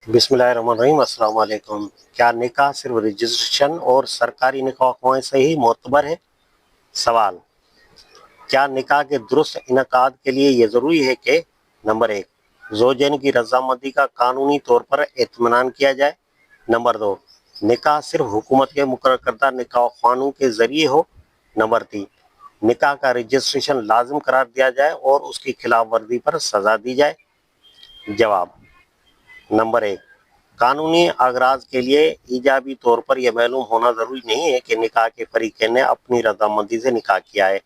बिस्मिल्लाहिर्रहमानिर्रहीम। अस्सलाम वालेकुम। क्या निकाह सिर्फ रजिस्ट्रेशन और सरकारी निकाहों से ही मोतबर है? सवाल: क्या निकाह के दुरुस्त इनकाद के लिए ये ज़रूरी है कि नंबर 1, ज़ौजैन की रज़ामंदी का कानूनी तौर पर इत्मीनान किया जाए। नंबर 2, निकाह सिर्फ हुकूमत के मुकर्रर करदा निकाह ख़ानों के ज़रिए हो। नंबर 3, निकाह का रजिस्ट्रेशन लाजिम करार दिया जाए और उसकी खिलाफ वर्जी पर सज़ा दी जाए। जवाब: नंबर 1, कानूनी अगराज के लिए ईजाबी तौर पर यह मालूम होना ज़रूरी नहीं है कि निकाह के फरीक़ैन ने अपनी रज़ामंदी से निकाह किया है।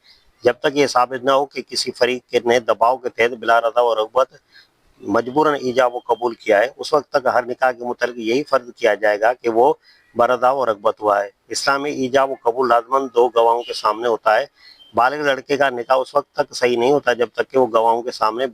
जब तक ये साबित न हो कि किसी फरीक ने दबाव के तहत बिला रज़ा व रग़बत मजबूरन ईजाब व कबूल किया है, उस वक्त तक हर निकाह के मुतालिक यही फ़र्ज़ किया जाएगा कि वो बरदा व रग़बत हुआ है। इस्लाम में ईजाब व कबूल लाज़मन 2 गवाहों के सामने होता है। बालिग़ लड़के का निकाह उस वक्त तक सही नहीं होता जब तक कि वो गवाहों के सामने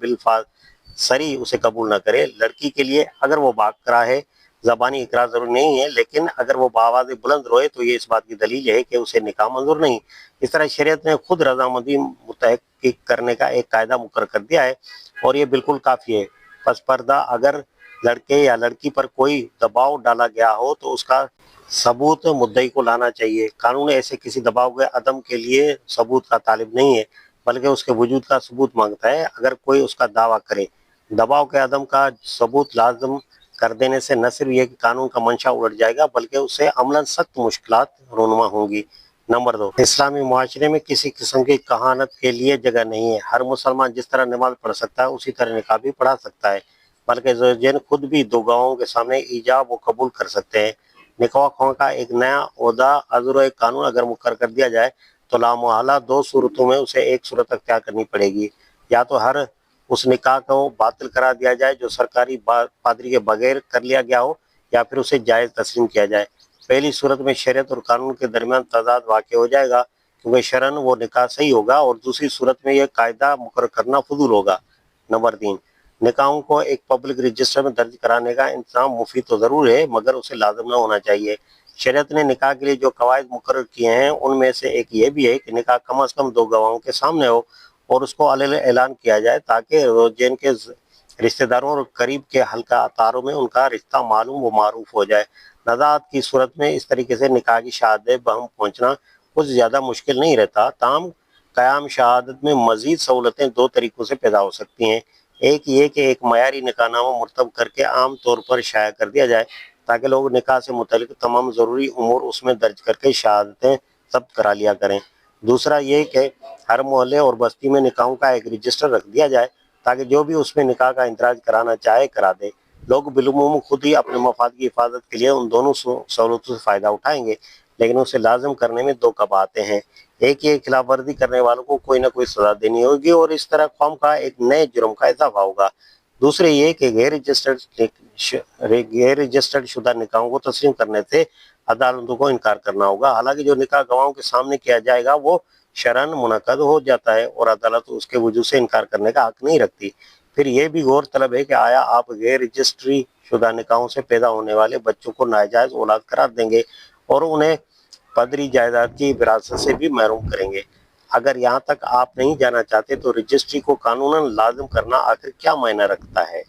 सरी उसे कबूल न करे। लड़की के लिए अगर वो बाकरा है, ज़बानी इकरार ज़रूरी नहीं है, लेकिन अगर वो बावाज़ बुलंद रोए तो ये इस बात की दलील है कि उसे निकाह मंजूर नहीं। इस तरह शरीयत ने खुद रज़ामंदी मुतहक़्क़िक़ करने का एक कायदा मुकर्रर कर दिया है और ये बिल्कुल काफ़ी है। पस पर्दा अगर लड़के या लड़की पर कोई दबाव डाला गया हो तो उसका सबूत मुद्दई को लाना चाहिए। कानून ऐसे किसी दबाव के अदम के लिए सबूत का तालिब नहीं है, बल्कि उसके वजूद का सबूत मांगता है। अगर कोई उसका दावा करे, दबाव के अदम का सबूत लाजम कर देने से न सिर्फ ये कि कानून का मंशा उलट जाएगा, बल्कि उससे अमलन सख्त मुश्किलात रूनुमा होंगी। नंबर 2, इस्लामी मुआशरे में किसी किस्म की कहानत के लिए जगह नहीं है। हर मुसलमान जिस तरह नमाज पढ़ सकता है, उसी तरह निकाह भी पढ़ा सकता है, बल्कि ज़ौजैन खुद भी 2 गवाहों के सामने ईजाब व कबूल कर सकते हैं। निकाह ख़ान का एक नया ओहदा अज़र कानून अगर मुकर्रर कर दिया जाए तो लामुहल्ला 2 सूरतों में उसे एक सूरत अख्तियार करनी पड़ेगी। या तो हर उस निकाह को बातिल करा दिया जाए जो सरकारी पादरी के बगैर कर लिया गया हो, या फिर उसे जायज़ तस्लीम किया जाए। पहली सूरत में शरीयत और कानून के दरमियान तज़ाद वाक़ हो जाएगा, क्योंकि शरअन वो निकाह सही होगा, और दूसरी सूरत में यह कायदा मुकर्रर करना फजूल होगा। नंबर 3, निकाहों को एक पब्लिक रजिस्टर में दर्ज कराने का इंतजाम मुफीद तो ज़रूर है, मगर उसे लाजम न होना चाहिए। शरीयत ने निकाह के लिए जो कवायद मुकर्रर किए हैं, उनमें से एक ये भी है कि निकाह कम अज़ कम 2 गवाहों के सामने हो और उसको अलग ऐलान किया जाए, ताकि ज़ौजैन के रिश्तेदारों और करीब के हल्का तारों में उनका रिश्ता मालूम व मारूफ हो जाए। नज़ात की सूरत में इस तरीके से निकाह की शहादत बहम पहुँचना कुछ ज़्यादा मुश्किल नहीं रहता। ताहम क़याम शहादत में मज़ीद सहूलतें 2 तरीक़ों से पैदा हो सकती हैं। एक ये कि एक मयारी निकाहनामा मुरतब करके आम तौर पर शाया कर दिया जाए, ताकि लोग निकाह से मुतल्लिक़ तमाम ज़रूरी उमूर उसमें दर्ज करके शहादतें ज़ब्त करा लिया करें। दूसरा ये कि हर मोहल्ले और बस्ती में निकाहों का एक रजिस्टर रख दिया जाए, ताकि जो भी उसमें निकाह का इंदराज कराना चाहे करा दे। लोग बिलूम खुद ही अपने मफाद की हिफाजत के लिए उन दोनों सहूलतों से फ़ायदा उठाएंगे, लेकिन उसे लाजम करने में 2 कबाहतें हैं। एक ये खिलाफ वर्जी करने वालों को कोई ना कोई सज़ा देनी होगी, और इस तरह कौम का एक नए जुर्म का इजाफा होगा। दूसरे ये कि गैर रजिस्टर्ड शुदा निकाहों को तस्लीम करने से अदालतों को इनकार करना होगा। हालांकि जो निकाह गवाहों के सामने किया जाएगा वो शरअन मुनक़द हो जाता है, और अदालत उसके वजूद से इनकार करने का हक नहीं रखती। फिर यह भी गौर तलब है कि आया आप गैर रजिस्ट्री शुदा निकाहों से पैदा होने वाले बच्चों को नाजायज़ औलाद करार देंगे और उन्हें पदरी जायदाद की विरासत से भी महरूम करेंगे। अगर यहाँ तक आप नहीं जाना चाहते तो रजिस्ट्री को कानूनन लाजिम करना आखिर क्या मायना रखता है?